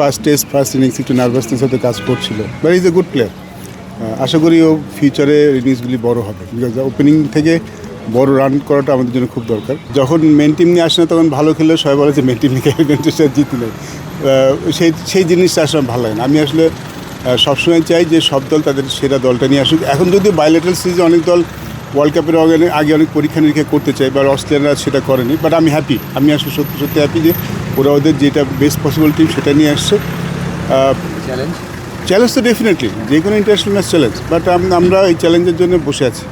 First innings একটু nervousness সাথে কাজ করছিল, but is a good player. আশা করি ও ফিউচারে ইনিংসগুলি বড় হবে, বিকজ ওপেনিং থেকে বড় রান করাটা আমাদের জন্য খুব দরকার। যখন মেন টিম নিয়ে আসে না তখন ভালো খেললেও সবাই বলে যে মেন টিম নিয়ে ম্যানচেস্টার জিতি নেই, সেই জিনিসটা আসলে ভালো লাগে না। আমি আসলে সবসময় চাই যে সব দল তাদের সেরা দলটা নিয়ে আসুক। এখন যদিও বাইলেটারাল সিরিজে অনেক দল ওয়ার্ল্ড কাপের আগে অনেক পরীক্ষা নিরীক্ষা করতে চাই, বা অস্ট্রেলিয়ানরা সেটা করেনি, বাট আমি হ্যাপি। আমি আসলে সত্যি হ্যাপি যে ওরা ওদের যেটা বেস্ট পসিবল টিম সেটা নিয়ে আসছে। চ্যালেঞ্জ তো ডেফিনেটলি যে কোনো ইন্টারন্যাশনাল ম্যাচ চ্যালেঞ্জ, বাট আমরা এই চ্যালেঞ্জের জন্য বসে আছি।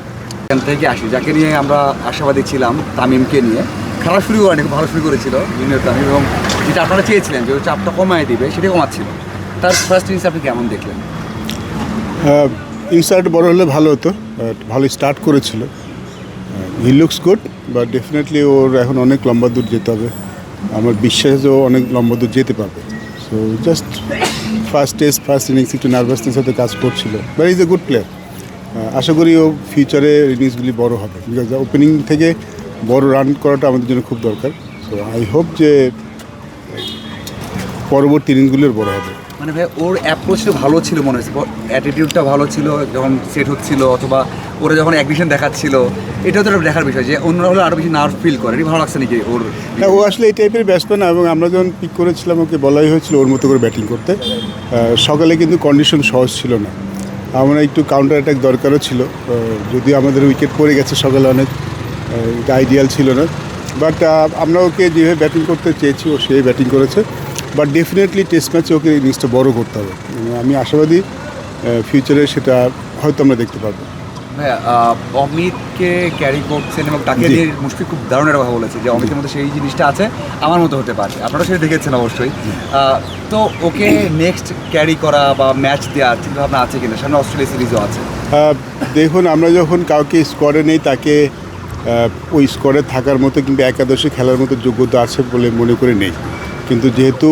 এখান থেকে আসি যাকে নিয়ে আমরা আশাবাদী ছিলাম, তামিমকে নিয়ে খেলা শুরু করেনি, খুব ভালো শুরু করেছিল জুনিয়র তামিম, এবং যেটা আপনারা চেয়েছিলেন যে ওই চাপটা কমায় দিবে সেটা কমাচ্ছিল। তার ফার্স্ট ইনিংস আপনি কেমন দেখলেন? ইনসার্ট বড় হলে ভালো হতো, ভালো স্টার্ট করেছিল। He looks good, but definitely ওর এখন অনেক লম্বা দূর যেতে হবে। আমার বিশ্বাস যে ও অনেক লম্বা দূর যেতে পারবে। সো জাস্ট ফার্স্ট ইনিংস একটু নার্ভাসনেস সাথে কাজ করছিল, but is a good player. আশা করি ও ফিউচারে ইনিংসগুলি বড় হবে, বিকজ ওপেনিং থেকে বড় রান করাটা আমাদের জন্য খুব দরকার। সো আই হোপ যে পরবর্তী ইনিংসগুলোর বড় হবে। মানে ভাই ওর অ্যাপ্রোচটা ভালো ছিল মনে হচ্ছে, অ্যাটিটিউডটা ভালো ছিল যখন সেট হচ্ছিল, অথবা ওরা যখন অ্যাগ্রেশন দেখাচ্ছিল, এটাও তো একটা দেখার বিষয় যে অন্যরা হলে আরও বেশি নার্ভ ফিল করে। ভালো লাগছে নাকি ওর? হ্যাঁ, ও আসলে এই টাইপের ব্যাটসম্যান, এবং আমরা যখন পিক করেছিলাম ওকে বলাই হয়েছিল ওর মতো করে ব্যাটিং করতে। সকালে কিন্তু কন্ডিশন সহজ ছিল না, আমরা একটু কাউন্টার অ্যাটাক দরকারও ছিল, যদিও আমাদের উইকেট পড়ে গেছে সকালে অনেক, এটা আইডিয়াল ছিল না। বাট আমরা ওকে যেভাবে ব্যাটিং করতে চেয়েছি ও সেই ব্যাটিং করেছে। বাট ডেফিনেটলি টেস্ট ম্যাচে ওকে ইনিংসটা বড় করতে হবে। আমি আশাবাদী ফিউচারে সেটা হয়তো আমরা দেখতে পাবো। হ্যাঁ, অমিতকে ক্যারি করছেন এবং তাকে নিয়ে মুশফিক খুব দারুণ একটা কথা বলেছে যে অমিতের মধ্যে সেই জিনিসটা আছে, আমার মতো হতে পারে। আপনারা সেটা দেখেছেন অবশ্যই। তো ওকে নেক্সট ক্যারি করা বা ম্যাচ দেওয়ার চিন্তাভাবনা আছে কিনা? সামনে অস্ট্রেলিয়া সিরিজও আছে। দেখুন, আমরা যখন কাউকে স্কোরে নেই তাকে ওই স্কোরে থাকার মতো কিংবা একাদশে খেলার মতো যোগ্যতা আছে বলে মনে করে নেই। কিন্তু যেহেতু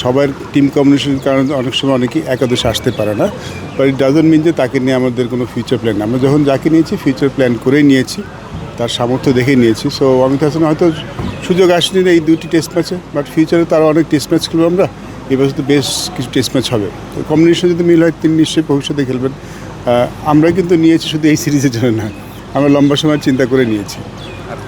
সবার টিম কম্বিনেশনের কারণে অনেক সময় অনেকেই একাদশে আসতে পারে না, বাট ইট ডাজন্ট মিন যে তাকে নিয়ে আমাদের কোনো ফিউচার প্ল্যান। আমরা যখন যাকে নিয়েছি ফিউচার প্ল্যান করেই নিয়েছি, তার সামর্থ্য দেখেই নিয়েছি। সো অমিত হাসান হয়তো সুযোগ আসেনি এই দুটি টেস্ট ম্যাচে, বাট ফিউচারে তারা অনেক টেস্ট ম্যাচ খেলবো আমরা। এবার তো বেশ কিছু টেস্ট ম্যাচ হবে, তো কম্বিনেশন যদি মিল হয় তিনি নিশ্চয়ই ভবিষ্যতে খেলবেন। আমরা কিন্তু নিয়েছি শুধু এই সিরিজের জন্য না, আমরা লম্বা সময় চিন্তা করে নিয়েছি।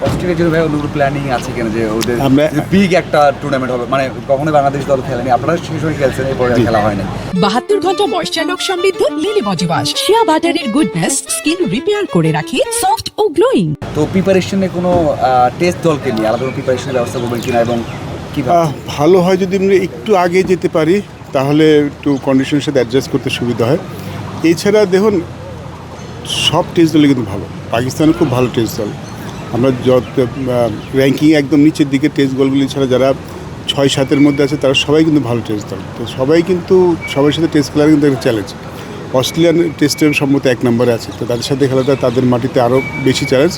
অস্ট্রেলিয়ার জন্য ভাই অন্য প্ল্যানিং আছে কিনা যে ওদের আমরা বিগ একটা টুর্নামেন্ট হবে? মানে কখনোই বাংলাদেশ দল খেলেনি, আপনারা সেই সময় খেলছেন, এরপরে খেলা হয়নি। 72 ঘন্টা ময়েশ্চার লক সমৃদ্ধ লিলি বডি ওয়াশ শিয়া বাটারের গুডনেস স্কিন রিপেয়ার করে রাখে সফট ও গ্লোয়িং। তো প্রিপারেশনে কোনো টেস্ট দলকে নিয়ে আলাদা কোনো প্রিপারেশনের ব্যবস্থা করবেন কিনা, এবং কি ভালো হয় যদি আমরা একটু আগে যেতে পারি, তাহলে একটু কন্ডিশনের সাথে অ্যাডজাস্ট করতে সুবিধা হয়। এছাড়া দেখুন, সব টেস্ট দলই কিন্তু ভালো। পাকিস্তান খুব ভালো টেস্ট দল। আমরা যত র্যাঙ্কিং একদম নিচের দিকে টেস্ট দলগুলি ছাড়া যারা 6-7-এর মধ্যে আছে তারা সবাই কিন্তু ভালো টেস্ট দল। তো সবাই কিন্তু সবার সাথে টেস্ট খেলার কিন্তু একটা চ্যালেঞ্জ। অস্ট্রেলিয়ান টেস্টের সম্মত 1 নম্বরে আছে, তো তাদের সাথে খেলাটা তাদের মাটিতে আরও বেশি চ্যালেঞ্জ।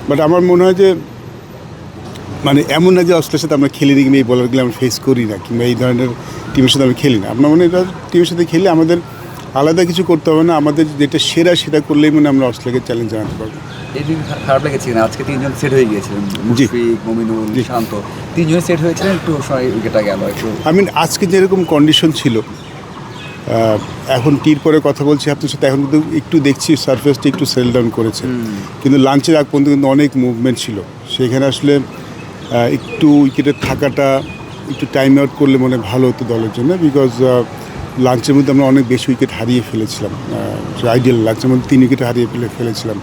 বাট আমার মনে হয় যে মানে এমন না যে অস্ট্রেলিয়ার সাথে আমরা খেলি নি কিংবা এই বলারগুলো আমরা ফেস করি না, কিংবা এই ধরনের টিমের সাথে আমি খেলি না। আপনার মনে হয় টিমের সাথে খেলে আমাদের আলাদা কিছু করতে হবে না, আমাদের যেটা সেরা সেটা করলেই মানে আমরা অস্ট্রেলিয়াকে চ্যালেঞ্জ জানাতে পারবো। এই দিন খারাপ লেগেছে না? আজকে 3 জন সেট হয়ে গিয়েছিলেন, মুশফিক, মমিনুল, শান্ত, 3 জন সেট হয়েছিলেন, একটু সময় উইকেটটা গেল একটু। আজকে যেরকম কন্ডিশন ছিল, এখন টির পরে কথা বলছি আপনার সাথে, এখন কিন্তু একটু দেখছি সারফেসটা একটু সেল ডাউন করেছে, কিন্তু লাঞ্চের আগ পর্যন্ত কিন্তু অনেক মুভমেন্ট ছিল। সেখানে আসলে একটু উইকেটে থাকাটা একটু টাইম আউট করলে মনে ভালো হতো দলের জন্য, বিকজ লাঞ্চের মধ্যে আমরা অনেক বেশি উইকেট হারিয়ে ফেলেছিলাম। আইডিয়াল লাঞ্চের মধ্যে 3 উইকেট হারিয়ে ফেলেছিলাম।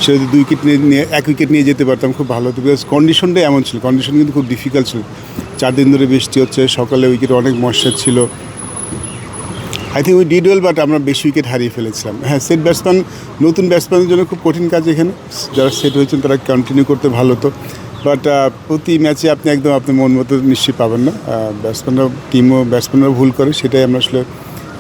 সে যদি 2 উইকেট নিয়ে 1 উইকেট নিয়ে যেতে পারতাম খুব ভালো হতো, বিকজ কন্ডিশনটাই এমন ছিল। কন্ডিশন কিন্তু খুব ডিফিকাল্ট ছিল। 4 দিন ধরে বৃষ্টি হচ্ছে, সকালে উইকেট অনেক ময়শ্চার ছিল। I think we did well, but আমরা বেশি উইকেট হারিয়ে ফেলেছিলাম। হ্যাঁ, সেট ব্যাটসম্যান, নতুন ব্যাটসম্যানের জন্য খুব কঠিন কাজ এখানে। যারা সেট হয়েছেন তারা কন্টিনিউ করতে ভালো হতো, বাট প্রতি ম্যাচে আপনি একদম আপনার মন মতো নিশ্চয়ই পাবেন না। ব্যাটসম্যানরাও ভুল করে, সেটাই আমরা আসলে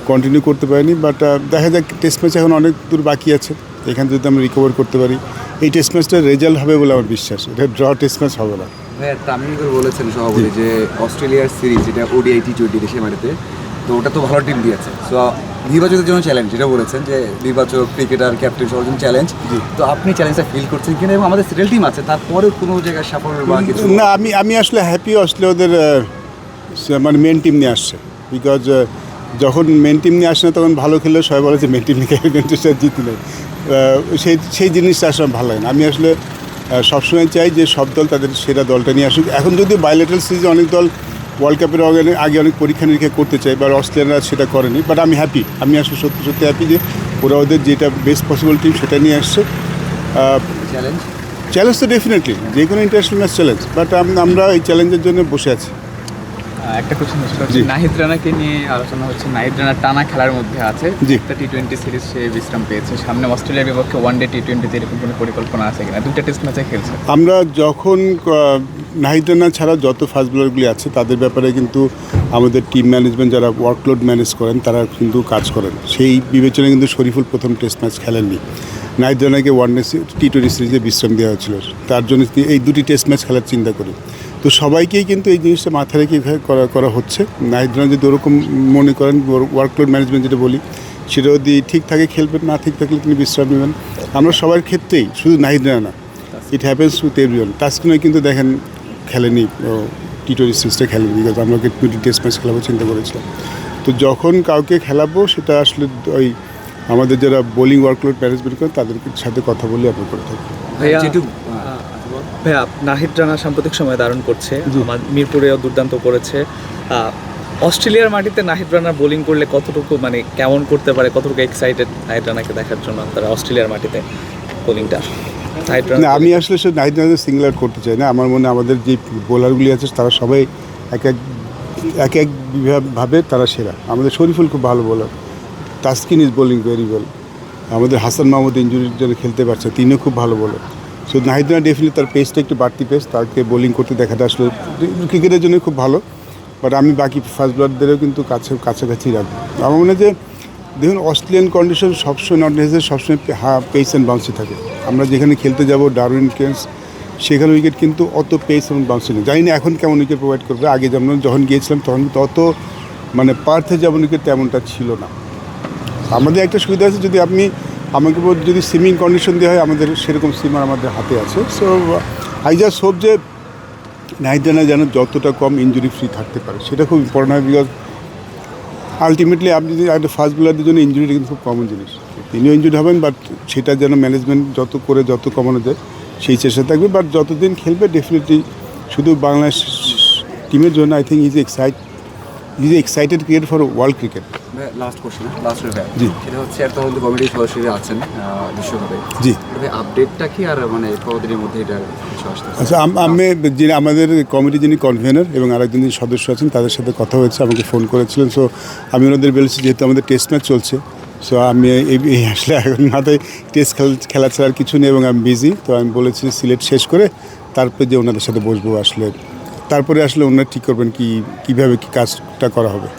কন্টিনিউ করতে পারিনি। বাট দেখা যাক, টেস্ট ম্যাচ এখন অনেক দূর বাকি আছে, এখান যদি আমরা রিকভার করতে পারি এই টেস্ট ম্যাচটার রেজাল্ট হবে বলে আমার বিশ্বাস। এটা ড্র টেস্ট ম্যাচ হবে না। হ্যাঁ, তামিম বলেছেন সভাপতি যে অস্ট্রেলিয়ার সিরিজ, যেটা ODI T20 দেশের মাটিতে, তো ওটা তো ভালো টিম দিয়েছে। সো নির্বাচকের জন্য চ্যালেঞ্জ, যেটা বলেছেন যে নির্বাচক, ক্রিকেটার, ক্যাপ্টেন সবার জন্য চ্যালেঞ্জ। তো আপনি চ্যালেঞ্জটা ফিল করছেন কিনা, এবং আমাদের সিরিয়াল টিম আছে, তারপরেও কোনো জায়গায় সাফল্য বা কিছু? না, আমি আসলে হ্যাপি অস্ট্রেলিয়া ওদের মানে মেন টিম নিয়ে আসছে, বিকজ যখন মেন টিম নিয়ে আসে না তখন ভালো খেললে সবাই বলে যে মেন টিম নিয়ে ম্যানচেস্টার জিতে নেয়, সেই জিনিসটা আসলে ভালো লাগে না। আমি আসলে সবসময় চাই যে সব দল তাদের সেরা দলটা নিয়ে আসুক। এখন যদিও বাইলেটারাল সিরিজে অনেক দল ওয়ার্ল্ড কাপের আগে অনেক পরীক্ষা নিরীক্ষা করতে চাই, বা অস্ট্রেলিয়ানরা সেটা করেনি, বাট আমি হ্যাপি, আমি আসলে সত্যি সত্যি হ্যাপি যে ওরা ওদের যেটা বেস্ট পসিবল টিম সেটা নিয়ে আসছে। চ্যালেঞ্জ চ্যালেঞ্জ তো ডেফিনেটলি যে কোনো ইন্টারন্যাশনাল ম্যাচ চ্যালেঞ্জ, বাট আমরা এই চ্যালেঞ্জের জন্য বসে আছি। একটা কোশ্চেন জি। হচ্ছে নাহিদ রানাকে নিয়ে আলোচনা হচ্ছে। নাহিদ রানা টানা খেলার মধ্যে আছে, জি। একটা টি-20 সিরিজ সে বিশ্রাম পেয়েছে, সামনে অস্ট্রেলিয়ার বিপক্ষে ওয়ানডে টি-20 এরকম কোনো পরিকল্পনা আছে কিনা? দুইটা টেস্ট ম্যাচে খেলছে। আমরা যখন নাহিদ রানা ছাড়া যত ফাস্ট বোলারগুলি আছে তাদের ব্যাপারে কিন্তু আমাদের টিম ম্যানেজমেন্ট যারা ওয়ার্কলোড ম্যানেজ করেন তারা কিন্তু কাজ করেন, সেই বিবেচনায় কিন্তু শরীফুল প্রথম টেস্ট ম্যাচ খেলেননি। নাহিদ রানাকে ওয়ানডে টি-20 সিরিজে বিশ্রাম দেওয়া হয়েছিল, তার জন্য এই দুটি টেস্ট ম্যাচ খেলার চিন্তা করি। তো সবাইকেই কিন্তু এই জিনিসটা মাথায় রেখে করা হচ্ছে। নাহিদ রানা যদি ওরকম মনে করেন, ওয়ার্কলোড ম্যানেজমেন্ট যেটা বলি সেটা যদি ঠিক থাকে খেলবেন, না ঠিক থাকলে তিনি বিশ্রাম নেবেন। আমরা সবার ক্ষেত্রেই, শুধু নাহিদ রানা না, ইট হ্যাপেন্স উইথ এভরিওয়ান। তাসকিনও কিন্তু দেখেন খেলেনি, টি-20 সিরিজটা খেলেনি, বিকজ আমরা 20 টেস্ট ম্যাচ খেলাবো চিন্তা করেছিলাম। তো যখন কাউকে খেলাবো সেটা আসলে ওই আমাদের যারা বোলিং ওয়ার্কলোড ম্যানেজমেন্ট করেন তাদের সাথে কথা বলে আমরা করে থাকি। ভাইয়া, যেটু ভাইয়া নাহিদ রানা সাম্প্রতিক সময় দারুণ করছে, আমার মিরপুরেও দুর্দান্ত করেছে। অস্ট্রেলিয়ার মাটিতে নাহিদ রানা বোলিং করলে কতটুকু মানে কেমন করতে পারে, কতটুকু এক্সাইটেড নাহিদ রানাকে দেখার জন্য তারা অস্ট্রেলিয়ার মাটিতে বোলিংটা? নাহিদ না, রানা আমি আসলে সে নাহিদ রানাকে সিঙ্গল আউট করতে চাই না। আমার মনে হয় আমাদের যে বোলারগুলি আছে তারা সবাই এক এক ভাবে তারা সেরা। আমাদের শরীফুল খুব ভালো bowler, Taskin is bowling very well, আমাদের হাসান মাহমুদ ইঞ্জুরির জন্য খেলতে পারছে, তিনিও খুব ভালো bowler. So Nahid Rana definitely তার পেসটা একটু বাড়তি পেস, তাকে বোলিং করতে দেখাটা আসলে ক্রিকেটের জন্য খুব ভালো। বাট আমি বাকি ফাস্ট বোলারদেরও কিন্তু কাছাকাছি রাখবো। আমার মনে হয় যে দেখুন অস্ট্রেলিয়ান কন্ডিশন সবসময় নট নেসেসারি সবসময় পেস অ্যান্ড বাউন্সি থাকে। আমরা যেখানে খেলতে যাব ডারউইন কেন্স, সেখানে উইকেট কিন্তু অত পেস এবং বাউন্সি নেই। জানি না এখন কেমন উইকেট প্রোভাইড করবে, আগে যেমন যখন গিয়েছিলাম তখন কিন্তু অত মানে পার্থে যেমন উইকেট তেমনটা ছিল না। আমাদের একটা সুবিধা আছে, যদি আমাকে যদি সুইমিং কন্ডিশন দেওয়া হয়, আমাদের সেরকম সুইমার আমাদের হাতে আছে। সো আই জাস্ট হোপ যে নাহিদ রানা যেন যতটা কম ইঞ্জুরি ফ্রি থাকতে পারে, সেটা খুব ইম্পর্টেন্ট হয়। বিকজ আলটিমেটলি আপনি যদি একটা ফাস্ট বোলারদের জন্য ইঞ্জুরিটা কিন্তু খুব কমন জিনিস, তিনিও ইঞ্জুরি হবেন, বাট সেটা যেন ম্যানেজমেন্ট যত কমানো যায় সেই চেষ্টা থাকবে। বাট যতদিন খেলবে ডেফিনেটলি শুধু বাংলাদেশ টিমের জন্য I think is excited cricket for world cricket. Last question, last ji. সেটা হচ্ছে একটা হয়তো কমিটি সরাসরি আছেন বিশ্বকাপে, জি। তবে আপডেটটা কি আর মানে কতদিনের মধ্যে এটা কিছু আসতে আচ্ছা, আমি যিনি আমাদের কমিটি যিনি কনভেনার এবং আরেকজন যিনি সদস্য আছেন তাদের সাথে কথা হয়েছে, আমাকে ফোন করেছিলেন। সো আমি ওনাদের বলেছি যেহেতু আমাদের টেস্ট ম্যাচ চলছে, সো আমি এই আসলে এখন মাথায় টেস্ট খেলা ছাড়া আর কিছু নেই এবং আমি বিজি। তো আমি বলেছি সিলেট শেষ করে তারপরে যে ওনাদের সাথে বসবো, আসলে তারপরে আসলে ওনারা ঠিক করবেন কীভাবে কী কাজটা করা হবে।